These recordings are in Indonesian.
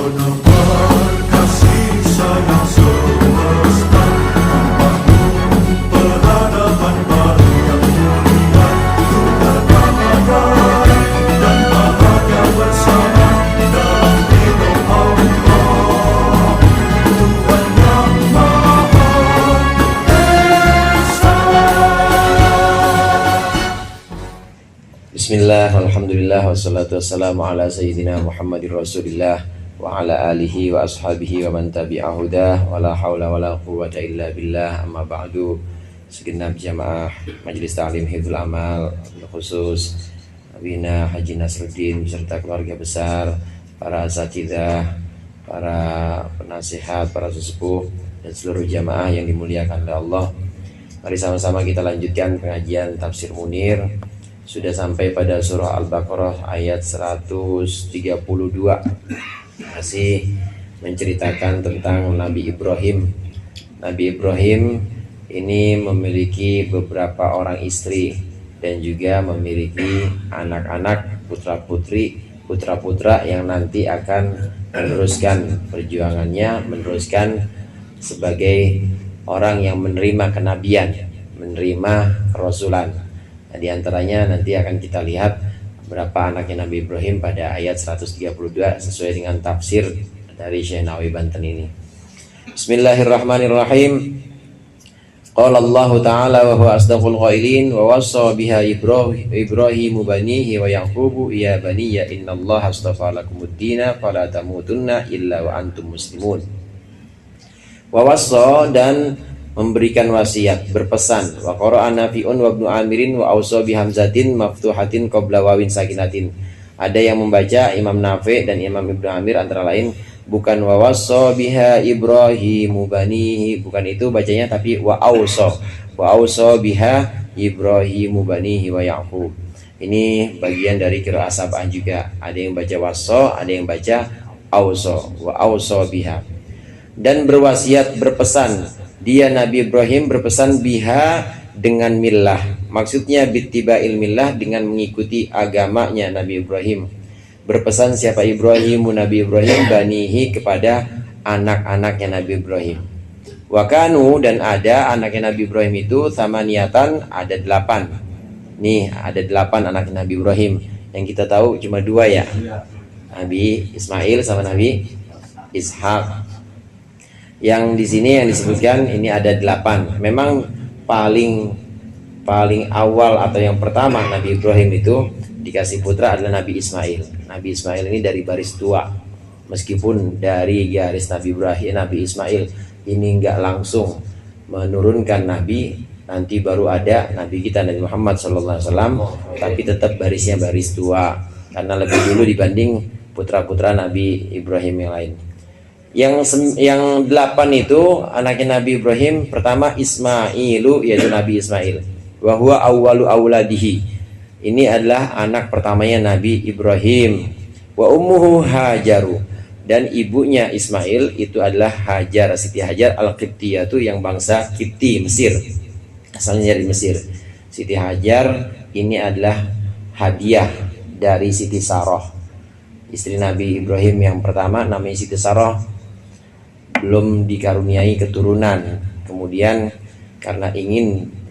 Bismillah, alhamdulillah, wassalatu wassalamu ala sayyidina Muhammadir Rasulillah wa ala alihi wa ashabihi wa man tabi'ahudah wa la hawla wa la quwwata illa billah. Amma ba'du. Segenap jamaah Majelis Ta'lim Hifdzul Amal, khusus Bina Haji Nasruddin beserta keluarga besar, para asatidzah, para penasihat, para sesepuh, dan seluruh jamaah yang dimuliakan oleh Allah. Mari sama-sama kita lanjutkan pengajian Tafsir Munir. Sudah sampai pada surah Al-Baqarah ayat 132. Masih menceritakan tentang Nabi Ibrahim. Nabi Ibrahim ini memiliki beberapa orang istri dan juga memiliki anak-anak, putra-putra yang nanti akan meneruskan perjuangannya, meneruskan sebagai orang yang menerima kenabian, menerima kerasulan. Nah, di antaranya nanti akan kita lihat berapa anaknya Nabi Ibrahim pada ayat 132 sesuai dengan tafsir dari Syekh Nawawi Banten ini. Bismillahirrahmanirrahim. Qala Allah Ta'ala wa huwa asdaqul qailin wa wassa biha Ibrahim banihi wa Yaqubu ya baniya innallaha astafa lakumud dina fala tamutunna illa wa antum muslimun. Wa wassa, dan memberikan wasiat, berpesan. Wa qara'a Nafi'un wa Ibnu Amirin wa ausa bi hamzatin maftuhatin qabla wawin sakinatin. Ada yang membaca Imam Nafi' dan Imam Ibnu Amir antara lain bukan wa wassa biha Ibrahimu banihi, bukan itu bacanya, tapi wa ausa biha Ibrahimu banihi wa Yaqub. Ini bagian dari qiraah sab'ah juga. Ada yang baca wassa, ada yang baca ausa, wa ausa biha. Dan berwasiat, berpesan. Dia Nabi Ibrahim berpesan biha dengan millah. Maksudnya bittiba'il millah, dengan mengikuti agamanya Nabi Ibrahim. Berpesan siapa Ibrahimu, Nabi Ibrahim, banihi, kepada anak-anaknya Nabi Ibrahim. Wakanu, dan ada anaknya Nabi Ibrahim itu thamaniatan, ada 8. Nih ada 8 anak Nabi Ibrahim. Yang kita tahu cuma 2 ya, Nabi Ismail sama Nabi Ishak. Yang di sini yang disebutkan ini ada 8. Memang paling awal atau yang pertama Nabi Ibrahim itu dikasih putra adalah Nabi Ismail. Nabi Ismail ini dari baris tua. Meskipun dari garis Nabi Ibrahim, Nabi Ismail ini enggak langsung menurunkan Nabi, nanti baru ada Nabi kita Nabi Muhammad SAW, tapi tetap barisnya baris tua karena lebih dulu dibanding putra-putra Nabi Ibrahim yang lain. Yang 8 itu anaknya Nabi Ibrahim, pertama Ismailu, yaitu Nabi Ismail. Wa huwa awwalu auladihi. Ini adalah anak pertamanya Nabi Ibrahim. Wa ummuhu Hajaru, dan ibunya Ismail itu adalah Hajar, Siti Hajar Al-Qibtiyah, itu yang bangsa Qibti, Mesir. Asalnya dari Mesir. Siti Hajar ini adalah hadiah dari Siti Saroh, istri Nabi Ibrahim yang pertama, namanya Siti Saroh. Belum dikaruniai keturunan. Kemudian karena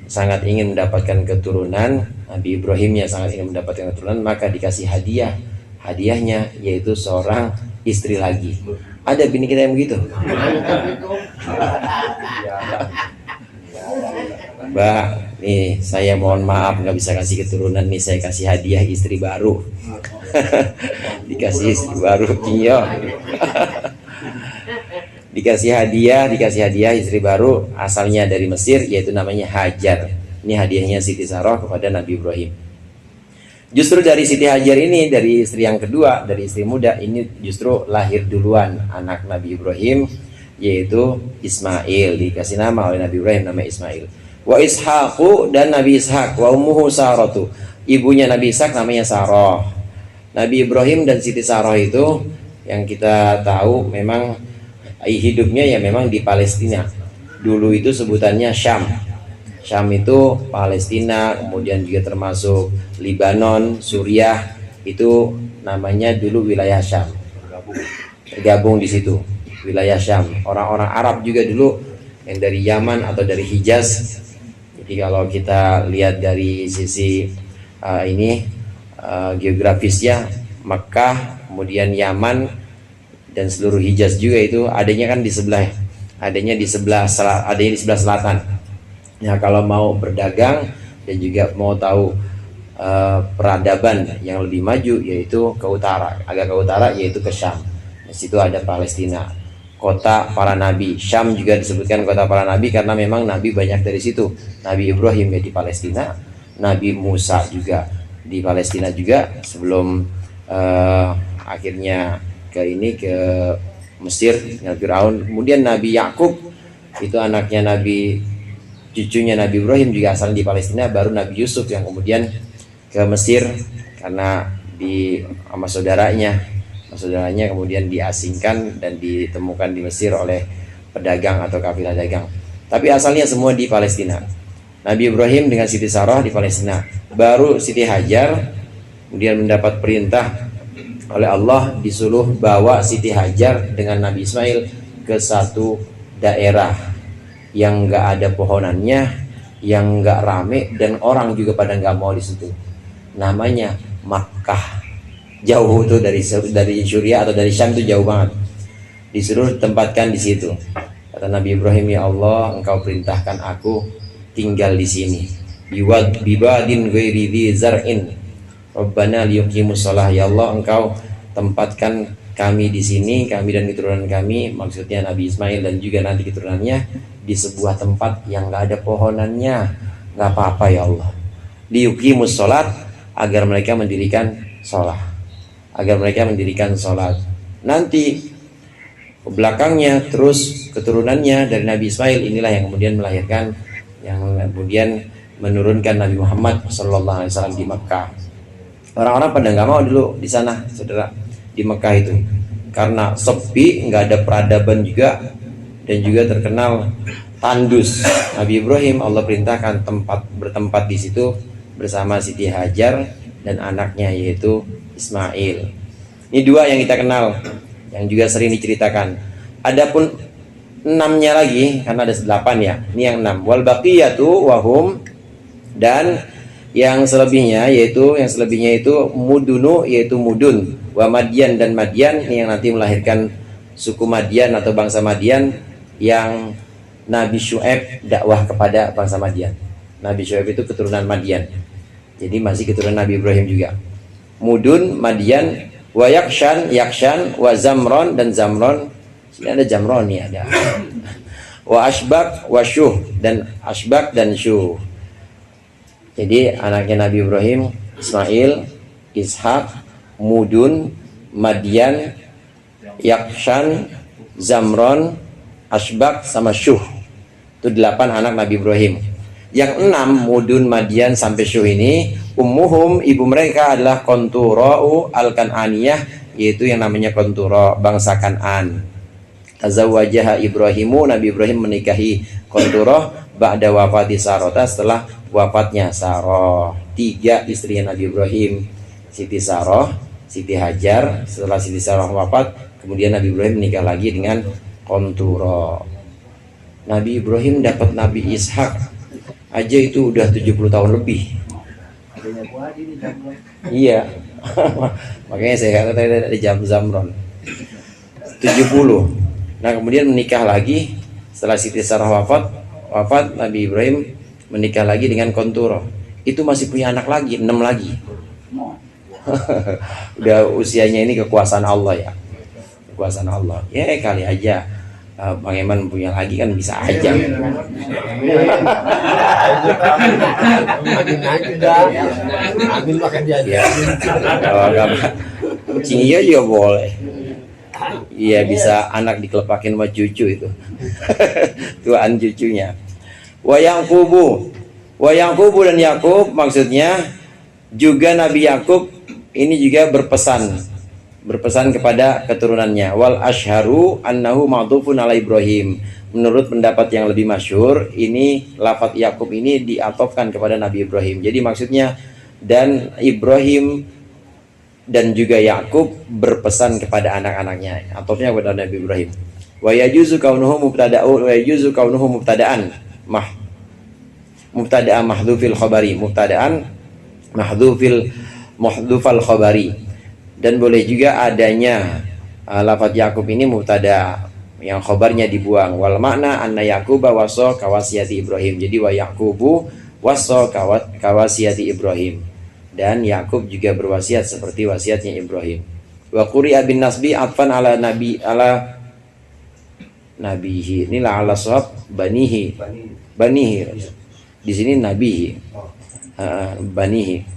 sangat ingin mendapatkan keturunan, Nabi Ibrahim yang sangat ingin mendapatkan keturunan, maka dikasih hadiah. Hadiahnya yaitu seorang istri lagi. Ada bini kita yang begitu? Mbak, nih saya mohon maaf nggak bisa kasih keturunan nih, saya kasih hadiah istri baru. Dikasih istri baru, iya. Dikasih hadiah istri baru asalnya dari Mesir, yaitu namanya Hajar. Ini hadiahnya Siti Saroh kepada Nabi Ibrahim. Justru dari Siti Hajar ini, dari istri yang kedua, dari istri muda ini, justru lahir duluan anak Nabi Ibrahim, yaitu Ismail. Dikasih nama oleh Nabi Ibrahim, nama Ismail. Wa Ishaqu, dan Nabi Ishaq. Wa ummuhu Saratu, ibunya Nabi Ishaq namanya Saroh. Nabi Ibrahim dan Siti Saroh itu yang kita tahu memang hidupnya ya memang di Palestina. Dulu itu sebutannya Syam. Syam itu Palestina, kemudian juga termasuk Libanon, Suriah, itu namanya dulu wilayah Syam. tergabung di situ wilayah Syam. Orang-orang Arab juga dulu yang dari Yaman atau dari Hijaz. Jadi kalau kita lihat dari sisi geografisnya, Mekah, kemudian Yaman dan seluruh Hijaz juga itu adanya kan di sebelah, adanya di sebelah selatan. Nah, kalau mau berdagang dan juga mau tahu peradaban yang lebih maju, yaitu ke utara, agak ke utara, yaitu ke Syam. Di situ ada Palestina, kota para nabi. Syam juga disebutkan kota para nabi karena memang nabi banyak dari situ. Nabi Ibrahim ya di Palestina, Nabi Musa juga di Palestina juga sebelum akhirnya ke Mesir dengan Firaun. Kemudian Nabi Yakub itu anaknya cucunya Nabi Ibrahim juga asalnya di Palestina. Baru Nabi Yusuf yang kemudian ke Mesir karena sama saudaranya kemudian diasingkan dan ditemukan di Mesir oleh pedagang atau kafilah dagang. Tapi asalnya semua di Palestina. Nabi Ibrahim dengan Siti Sarah di Palestina. Baru Siti Hajar kemudian mendapat perintah oleh Allah disuruh bawa Siti Hajar dengan Nabi Ismail ke satu daerah yang enggak ada pohonannya, yang enggak rame dan orang juga pada enggak mau di situ. Namanya Makkah. Jauh tuh dari Syria atau dari Syam itu jauh banget. Disuruh tempatkan di situ. Kata Nabi Ibrahim, ya Allah, Engkau perintahkan aku tinggal di sini. Bibadin ghairi dzi zar'in. Rabbana liyuqimus shalah. Ya Allah, Engkau tempatkan kami di sini, kami dan keturunan kami, maksudnya Nabi Ismail dan juga nanti keturunannya, di sebuah tempat yang enggak ada pohonannya. Enggak apa-apa ya Allah. Liyuqimus shalat, agar mereka mendirikan sholat. Nanti ke belakangnya terus keturunannya dari Nabi Ismail inilah yang kemudian melahirkan, yang kemudian menurunkan Nabi Muhammad SAW di Mekah. Orang-orang pada nggak mau dulu di sana, saudara, di Mekah itu, karena sepi, nggak ada peradaban juga, dan juga terkenal tandus. Nabi Ibrahim Allah perintahkan bertempat di situ bersama Siti Hajar dan anaknya yaitu Ismail. Ini dua yang kita kenal, yang juga sering diceritakan. Adapun 6-nya lagi, karena ada 8 ya. Ini yang 6. Wal baqiyatu wahum, dan yang selebihnya itu mudunu, yaitu mudun, wa Madian, dan Madian yang nanti melahirkan suku Madian atau bangsa Madian yang Nabi Syuaib dakwah kepada bangsa Madian. Nabi Syuaib itu keturunan Madian. Jadi masih keturunan Nabi Ibrahim juga. Mudun, Madian, wa Yakshan, wa Zamron, dan Zamron. Sini ada Jamron nih, ada. Wa Ashbak, wa Syuh, dan Ashbak dan Syuh. Jadi anaknya Nabi Ibrahim, Ismail, Ishak, Mudun, Madian, Yakshan, Zamron, Ashbak, sama Syuh. Itu 8 anak Nabi Ibrahim. Yang 6, Mudun, Madian, sampai Syuh ini, ummuhum, ibu mereka adalah Kontura'u al-Kan'aniyah, yaitu yang namanya Kontura, bangsa Kan'an. Tazawwajaha Ibrahimu, Nabi Ibrahim menikahi Kontura ba'da wafati Sarota, setelah wafatnya Sarah. 3 istrinya Nabi Ibrahim, Siti Sarah, Siti Hajar. Setelah Siti Sarah wafat, kemudian Nabi Ibrahim menikah lagi dengan Kontura. Nabi Ibrahim dapat Nabi Ishak aja itu udah 70 tahun lebih. Iya. Makanya saya kata tadi ada Zamron 70. Nah, kemudian menikah lagi setelah Siti Sarah wafat, Nabi Ibrahim menikah lagi dengan Kontura. Itu masih punya anak lagi, 6 lagi. Udah usianya ini kekuasaan Allah ya. Kekuasaan Allah. Ya kali aja Bang Eman punya lagi kan bisa aja. Ambil makan dia. Ya. Kalau enggak kucing juga boleh. Iya, bisa anak dikelepakin sama cucu itu. Tuan cucunya. Wa Yaqubu dan Yakub, maksudnya juga Nabi Yakub ini juga berpesan kepada keturunannya. Wal ashharu annahu ma'tufun ala Ibrahim. Menurut pendapat yang lebih masyhur, ini lafaz Yakub ini diatofkan kepada Nabi Ibrahim. Jadi maksudnya, dan Ibrahim dan juga Yakub berpesan kepada anak-anaknya, atofnya kepada Nabi Ibrahim. Wa yajuzu kaunuhu mubtada'un wa yajuzu kaunuhu mubtada'an mubtada'an mahdhufil khabari, mubtada'an mahdhufal khabari. Dan boleh juga adanya lafaz Yakub ini mubtada yang khabarnya dibuang. Wal makna anna Yaquba wasa kawasiyati Ibrahim. Jadi wa Yaqubu wasa kawasiyati Ibrahim. Dan Yakub juga berwasiat seperti wasiatnya Ibrahim. Wa quri'a bin nasbi atfan ala nabihi. Inilah ala sahab banihi. Di sini nabihi. Banihi.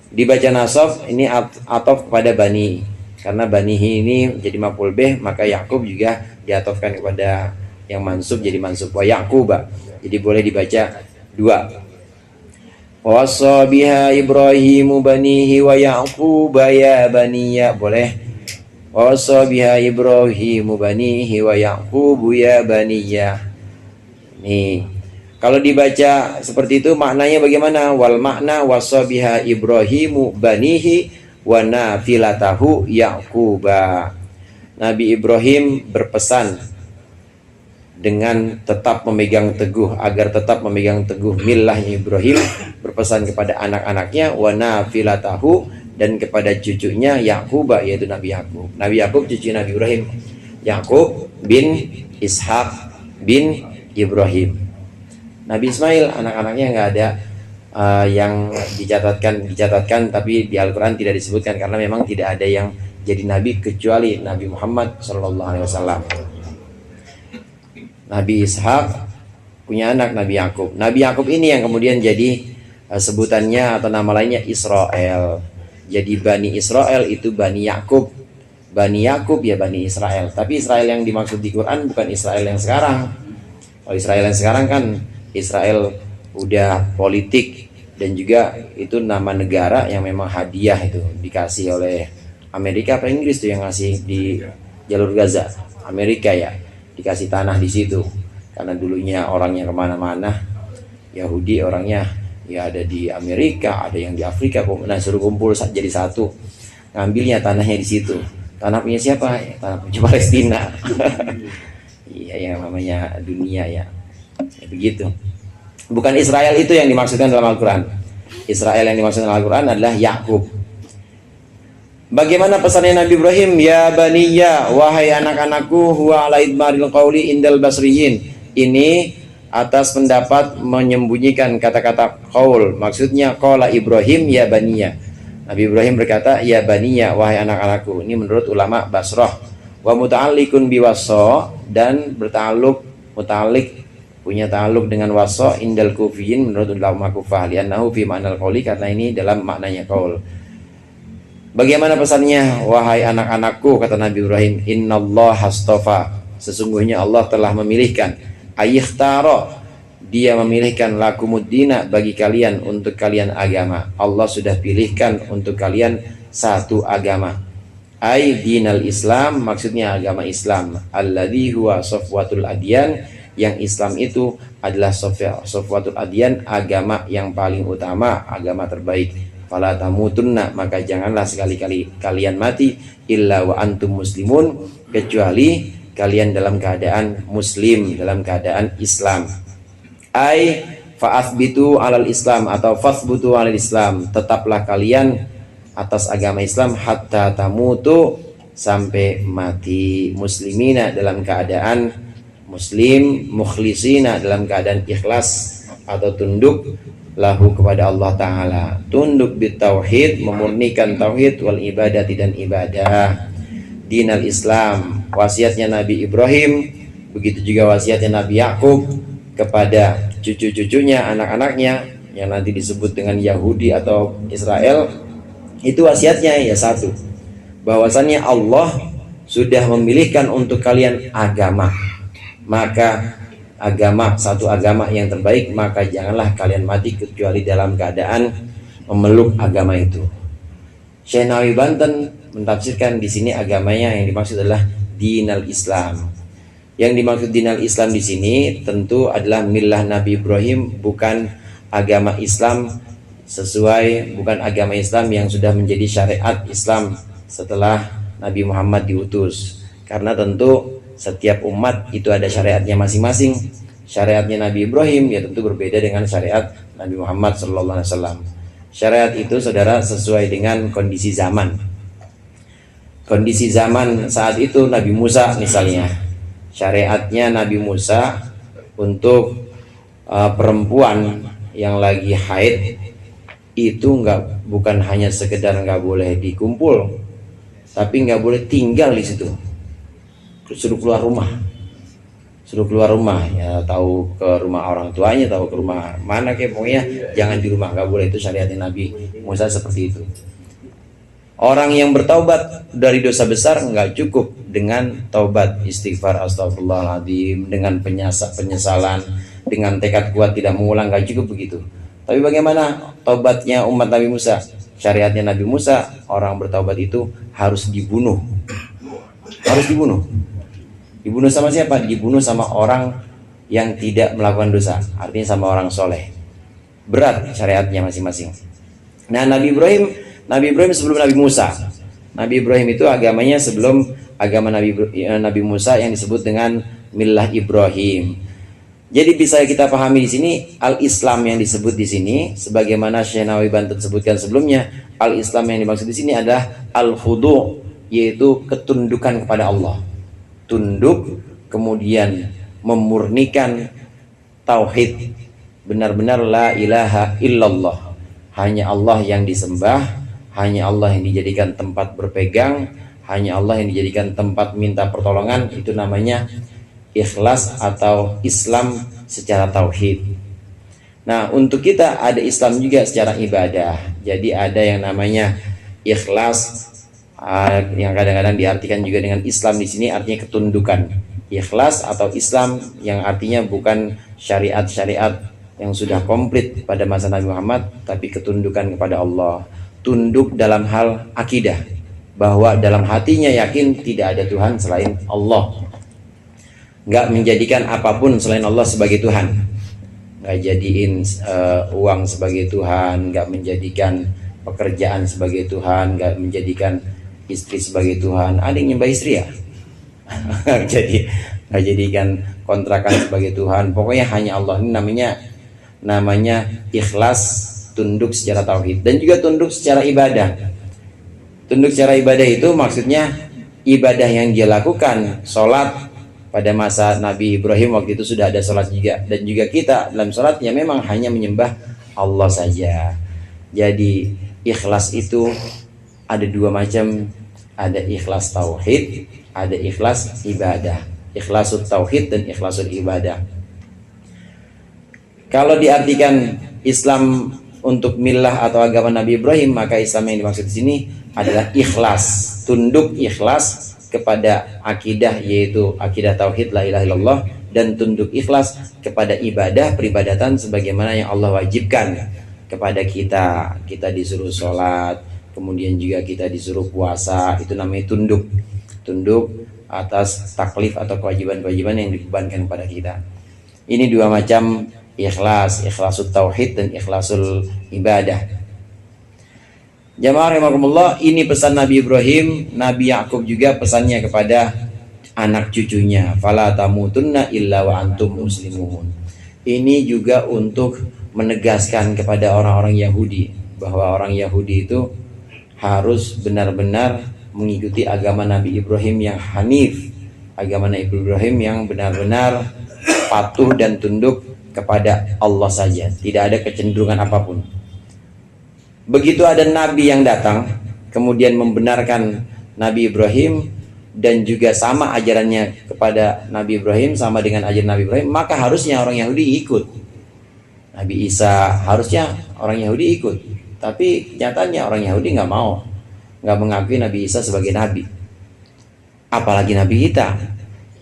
Dibaca nasab ini atof kepada bani, karena banihi ini jadi maf'ul bih, maka Yakub juga diatofkan kepada yang mansub jadi mansub wa Yaquba. Jadi boleh dibaca dua. Wassa biha Ibrahimu banihi wa Yaquba ya baniya, boleh. Wassa biha Ibrahimu banihi wa Yaqubu ya baniya. Nih, kalau dibaca seperti itu maknanya bagaimana? Wal makna wassa biha Ibrahimu banihi wa nafilatahu Yaquba. Nabi Ibrahim berpesan dengan tetap memegang teguh, agar tetap memegang teguh millahnya Ibrahim, berpesan kepada anak-anaknya wa nafilatahu, dan kepada cucunya Yaquba, yaitu Nabi Yakub. Nabi Yakub cucu Nabi Ibrahim, Yakub bin Ishak bin Ibrahim. Nabi Ismail anak-anaknya nggak ada yang dicatatkan, tapi di Al-Quran tidak disebutkan karena memang tidak ada yang jadi nabi kecuali Nabi Muhammad SAW. Nabi Ishak punya anak Nabi Yakub. Nabi Yakub ini yang kemudian jadi sebutannya atau nama lainnya Israel. Jadi Bani Israel itu Bani Yakub. Bani Yakub ya Bani Israel. Tapi Israel yang dimaksud di Quran bukan Israel yang sekarang. Kalau Israel yang sekarang kan Israel udah politik, dan juga itu nama negara yang memang hadiah itu dikasih oleh Amerika apa Inggris tuh yang ngasih di jalur Gaza. Amerika ya, dikasih tanah di situ karena dulunya orangnya kemana-mana, Yahudi orangnya ya ada di Amerika, ada yang di Afrika, nah suruh kumpul jadi satu, ngambilnya tanahnya di situ. Tanah punya siapa? Tanah punya Palestina. Iya, yang namanya dunia ya. Begitu. Bukan Israel itu yang dimaksudkan dalam Al-Quran. Israel yang dimaksudkan dalam Al-Quran adalah Yakub. Bagaimana pesannya Nabi Ibrahim? Ya baniya, wahai anak-anakku, huwa ala idmaril qawli indal basriyin. Ini atas pendapat menyembunyikan kata-kata qaul. Maksudnya qala Ibrahim ya baniya. Nabi Ibrahim berkata ya baniya, wahai anak-anakku. Ini menurut ulama Basrah. Wa muta'alliqun biwassa, dan muta'alliq punya ta'alluq dengan wassa indal kufiyin menurut ulama Kufah, li'annahu fi ma'nal qauli, karena ini dalam maknanya qaul. Bagaimana pesannya? Wahai anak-anakku, kata Nabi Ibrahim, innallaha astafa, sesungguhnya Allah telah memilihkan, ayikhtara, dia memilihkan lakumuddina, bagi kalian, untuk kalian agama. Allah sudah pilihkan untuk kalian satu agama. Ay dinal Islam, maksudnya agama Islam. Alladhi huwa safwatul adyan, yang Islam itu adalah safwatul adyan, agama yang paling utama, agama terbaik. Fala tamutunna, maka janganlah sekali-kali kalian mati illa wa antum muslimun, kecuali kalian dalam keadaan muslim, dalam keadaan Islam. Ai fa'athbitu alal Islam, atau fathbutu alal Islam, tetaplah kalian atas agama Islam hatta tamutu, sampai mati, muslimina, dalam keadaan muslim, mukhlisina, dalam keadaan ikhlas atau tunduk lahu kepada Allah Ta'ala, tunduk bitauhid, memurnikan tauhid, wal ibadati, dan ibadah. Dinal Islam, wasiatnya Nabi Ibrahim, begitu juga wasiatnya Nabi Yakub kepada cucu-cucunya, anak-anaknya yang nanti disebut dengan Yahudi atau Israel. Itu wasiatnya ya satu, bahwasannya Allah sudah memilihkan untuk kalian agama, maka agama, satu agama yang terbaik, maka janganlah kalian mati kecuali dalam keadaan memeluk agama itu. Syekh Nawawi Banten mentafsirkan di sini agamanya yang dimaksud adalah dinal Islam. Yang dimaksud dinal Islam di sini tentu adalah millah Nabi Ibrahim, bukan agama Islam sesuai, bukan agama Islam yang sudah menjadi syariat Islam setelah Nabi Muhammad diutus. Karena tentu setiap umat itu ada syariatnya masing-masing. Syariatnya Nabi Ibrahim ya tentu berbeda dengan syariat Nabi Muhammad SAW. Syariat itu saudara sesuai dengan kondisi zaman. Kondisi zaman saat itu Nabi Musa misalnya, syariatnya Nabi Musa untuk perempuan yang lagi haid itu bukan hanya sekedar nggak boleh dikumpul, tapi nggak boleh tinggal di situ, suruh keluar rumah ya, tahu ke rumah orang tuanya, tahu ke rumah mana kayak pokoknya jangan di rumah, nggak boleh. Itu syariatnya Nabi Musa seperti itu. Orang yang bertaubat dari dosa besar nggak cukup dengan taubat istighfar astagfirullahaladzim dengan penyesalan, dengan tekad kuat tidak mengulang, nggak cukup begitu. Tapi bagaimana taubatnya umat Nabi Musa? Syariatnya Nabi Musa, orang bertaubat itu harus dibunuh. Dibunuh sama siapa? Dibunuh sama orang yang tidak melakukan dosa, artinya sama orang soleh. Berat syariatnya masing-masing. Nah, Nabi Ibrahim sebelum Nabi Musa. Nabi Ibrahim itu agamanya sebelum agama Nabi Musa yang disebut dengan millah Ibrahim. Jadi bisa kita pahami di sini al-Islam yang disebut di sini, sebagaimana Syekh Nawawi Banten sebutkan sebelumnya, al-Islam yang dimaksud di sini adalah al-khudu', yaitu ketundukan kepada Allah. Tunduk, kemudian memurnikan tauhid, benar-benar la ilaha illallah, hanya Allah yang disembah, hanya Allah yang dijadikan tempat berpegang, hanya Allah yang dijadikan tempat minta pertolongan. Itu namanya ikhlas atau Islam secara tauhid. Nah, untuk kita ada Islam juga secara ibadah. Jadi ada yang namanya ikhlas, yang kadang-kadang diartikan juga dengan Islam di sini artinya ketundukan. Ikhlas atau Islam yang artinya bukan syariat-syariat yang sudah komplit pada masa Nabi Muhammad, tapi ketundukan kepada Allah. Tunduk dalam hal akidah, bahwa dalam hatinya yakin tidak ada Tuhan selain Allah. Nggak menjadikan apapun selain Allah sebagai Tuhan. Nggak jadiin uang sebagai Tuhan, nggak menjadikan pekerjaan sebagai Tuhan, nggak menjadikan istri sebagai Tuhan. Ada yang nyembah istri ya? Nggak jadikan kontrakan sebagai Tuhan. Pokoknya hanya Allah. Ini namanya ikhlas, tunduk secara tauhid, dan juga tunduk secara ibadah. Tunduk secara ibadah itu maksudnya ibadah yang dia lakukan, sholat. Pada masa Nabi Ibrahim waktu itu sudah ada sholat juga, dan juga kita dalam sholatnya memang hanya menyembah Allah saja. Jadi ikhlas itu ada dua macam, ada ikhlas tauhid, ada ikhlas ibadah. Ikhlasul tauhid dan ikhlasul ibadah. Kalau diartikan Islam untuk millah atau agama Nabi Ibrahim, maka Islam yang dimaksud di sini adalah ikhlas, tunduk ikhlas kepada akidah, yaitu akidah tauhid la ilaha illallah, dan tunduk ikhlas kepada ibadah peribadatan sebagaimana yang Allah wajibkan kepada kita. Kita disuruh sholat, kemudian juga kita disuruh puasa, itu namanya tunduk atas taklif atau kewajiban-kewajiban yang dibebankan kepada kita. Ini dua macam ikhlas, ikhlasul tauhid dan ikhlasul ibadah. Jamaah rahimakumullah, ini pesan Nabi Ibrahim. Nabi Yakub juga pesannya kepada anak cucunya, fala tamutunna illa wa antum muslimun. Ini juga untuk menegaskan kepada orang-orang Yahudi bahwa orang Yahudi itu harus benar-benar mengikuti agama Nabi Ibrahim yang hanif, agama Nabi Ibrahim yang benar-benar patuh dan tunduk kepada Allah saja, tidak ada kecenderungan apapun. Begitu ada nabi yang datang kemudian membenarkan Nabi Ibrahim dan juga sama ajarannya kepada Nabi Ibrahim, sama dengan ajaran Nabi Ibrahim, maka harusnya orang Yahudi ikut. Nabi Isa harusnya orang Yahudi ikut, tapi nyatanya orang Yahudi nggak mau, nggak mengakui Nabi Isa sebagai nabi. Apalagi nabi kita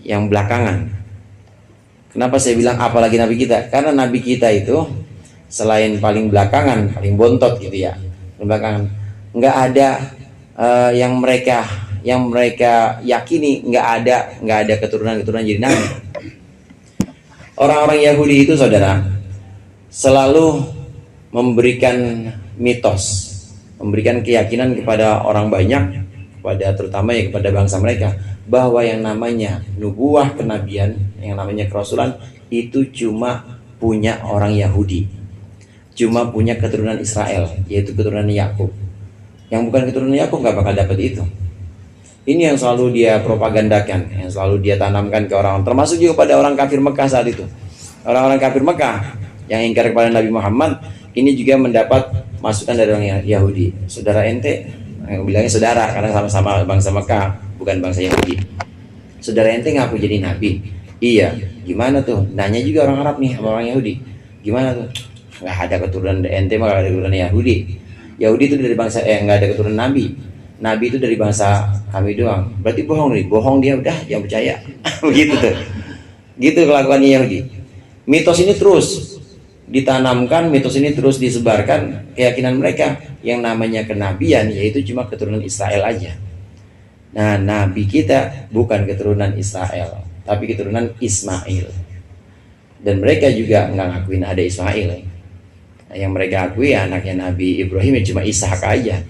yang belakangan. Kenapa saya bilang apalagi nabi kita? Karena nabi kita itu selain paling belakangan, paling bontot gitu ya, belakangan, nggak ada yang mereka yakini, nggak ada keturunan jadi nabi. Orang-orang Yahudi itu saudara selalu memberikan mitos, memberikan keyakinan kepada orang banyak, kepada terutama ya kepada bangsa mereka, bahwa yang namanya nubuah kenabian, yang namanya kerasulan itu cuma punya orang Yahudi, cuma punya keturunan Israel, yaitu keturunan Yakub. Yang bukan keturunan Yakub nggak bakal dapat itu. Ini yang selalu dia propagandakan, yang selalu dia tanamkan ke orang, termasuk juga pada orang kafir Mekah saat itu. Orang-orang kafir Mekah yang ingkar kepada Nabi Muhammad ini juga mendapat masukan dari orang Yahudi. Saudara ente, yang bilangnya saudara karena sama-sama bangsa Mekah, bukan bangsa Yahudi. Saudara ente ngaku jadi nabi? Iya. Gimana tuh? Nanya juga orang Arab nih sama orang Yahudi. Gimana tuh? Nggak ada keturunan ente, mah ada keturunan Yahudi. Yahudi itu dari bangsa nggak ada keturunan nabi. Nabi itu dari bangsa kami doang. Berarti bohong nih, bohong dia, udah jangan percaya. Begitu tuh. Gitu kelakuannya Yahudi. Mitos ini terus ditanamkan, mitos ini terus disebarkan, keyakinan mereka yang namanya kenabian yaitu cuma keturunan Israel aja. Nah, nabi kita bukan keturunan Israel, tapi keturunan Ismail. Dan mereka juga nggak ngakuin ada Ismail. Nah, yang mereka akui anaknya Nabi Ibrahim ya cuma Ishak aja.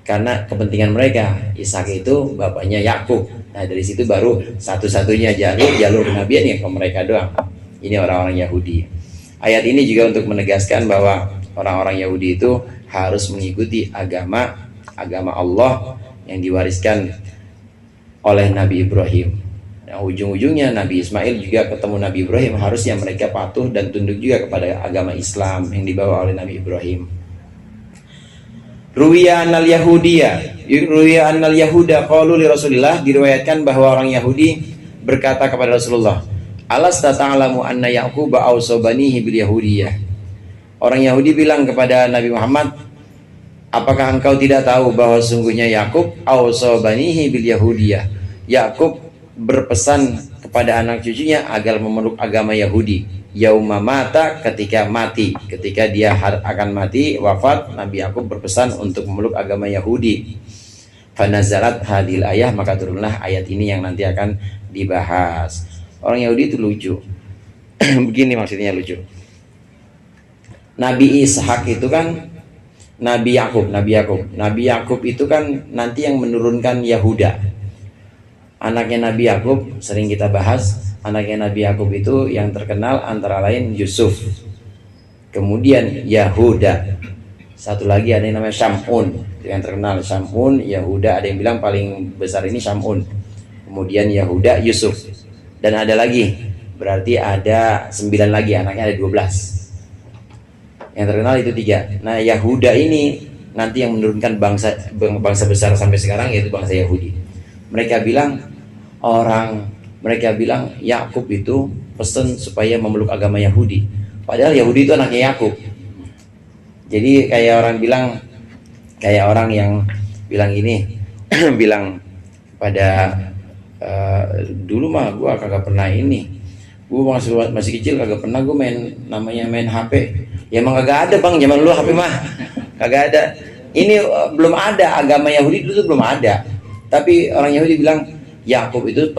Karena kepentingan mereka, Ishak itu bapaknya Yakub. Nah, dari situ baru satu-satunya jalur kenabian yang ke mereka doang. Ini orang-orang Yahudi. Ayat ini juga untuk menegaskan bahwa orang-orang Yahudi itu harus mengikuti agama Allah yang diwariskan oleh Nabi Ibrahim. Nah, ujung-ujungnya Nabi Ismail juga ketemu Nabi Ibrahim, harusnya mereka patuh dan tunduk juga kepada agama Islam yang dibawa oleh Nabi Ibrahim. Ruwiya annal Yahuda qalu li Rasulillah, diriwayatkan bahwa orang Yahudi berkata kepada Rasulullah, "Alasta ta'lamu anna Yaquba awsa banihi bil Yahudiyah?" Orang Yahudi bilang kepada Nabi Muhammad, "Apakah engkau tidak tahu bahwa sungguhnya Yakub awsa banihi bil Yahudiyah?" Yakub berpesan kepada anak cucunya agar memeluk agama Yahudi. Yauma mata, ketika mati, ketika dia akan mati, wafat, Nabi Yakub berpesan untuk memeluk agama Yahudi. Fanazalat hadil ayah, maka turunlah ayat ini yang nanti akan dibahas. Orang Yahudi itu lucu. Begini maksudnya lucu. Nabi Ishak itu kan Nabi Yakub itu kan nanti yang menurunkan Yahuda. Anaknya Nabi Yakub sering kita bahas. Anaknya Nabi Yakub itu yang terkenal antara lain Yusuf, kemudian Yahuda, satu lagi ada yang namanya Syamun, yang terkenal Syamun, Yahuda, ada yang bilang paling besar ini Syamun, kemudian Yahuda, Yusuf, dan ada lagi, berarti ada 9 lagi, anaknya ada 12. Yang terkenal itu 3. Nah, Yahuda ini nanti yang menurunkan bangsa besar sampai sekarang, yaitu bangsa Yahudi. Mereka bilang Yakub itu pesan supaya memeluk agama Yahudi. Padahal Yahudi itu anaknya Yakub. Jadi kayak orang yang bilang ini, bilang pada dulu mah gue kagak pernah ini. Gue masih kecil kagak pernah gue main HP. Ya emang kagak ada bang, zaman lu HP mah kagak ada. Ini belum ada, agama Yahudi dulu tuh belum ada. Tapi orang Yahudi bilang Yakub itu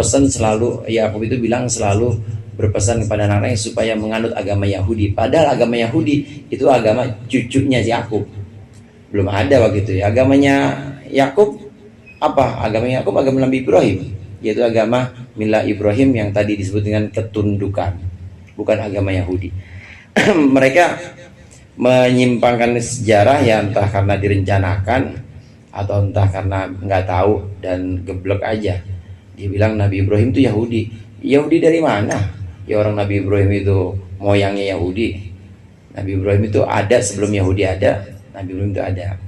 bilang selalu berpesan kepada anak-anaknya supaya menganut agama Yahudi. Padahal agama Yahudi itu agama cucunya Yakub. Belum ada waktu itu ya. Agamanya Yakub apa? Agama Yakub agama Nabi Ibrahim, yaitu agama Milah Ibrahim yang tadi disebut dengan ketundukan, bukan agama Yahudi. Mereka menyimpangkan sejarah ya, entah karena direncanakan atau entah karena nggak tahu dan geblek aja. Dia bilang Nabi Ibrahim itu Yahudi. Yahudi dari mana? Ya orang Nabi Ibrahim itu moyangnya Yahudi. Nabi Ibrahim itu ada sebelum Yahudi ada. Nabi Ibrahim itu ada.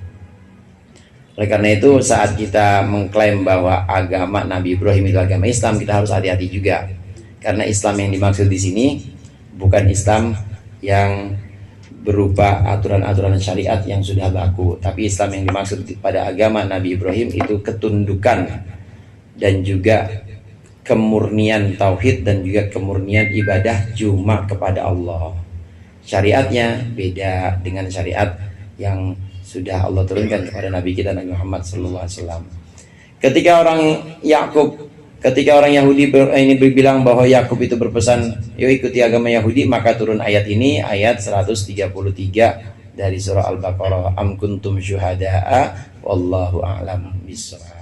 Oleh karena itu saat kita mengklaim bahwa agama Nabi Ibrahim itu agama Islam, kita harus hati-hati juga. Karena Islam yang dimaksud di sini bukan Islam yang berupa aturan-aturan syariat yang sudah baku, tapi Islam yang dimaksud pada agama Nabi Ibrahim itu ketundukan dan juga kemurnian tauhid dan juga kemurnian ibadah cuma kepada Allah. Syariatnya beda dengan syariat yang sudah Allah turunkan kepada Nabi kita Nabi Muhammad SAW. Ketika orang Yahudi ini berbilang bahwa Yakub itu berpesan, yuk ikuti agama Yahudi, maka turun ayat ini, ayat 133 dari surah Al-Baqarah. Am kuntum syuhada'a wallahu a'lam bishawab.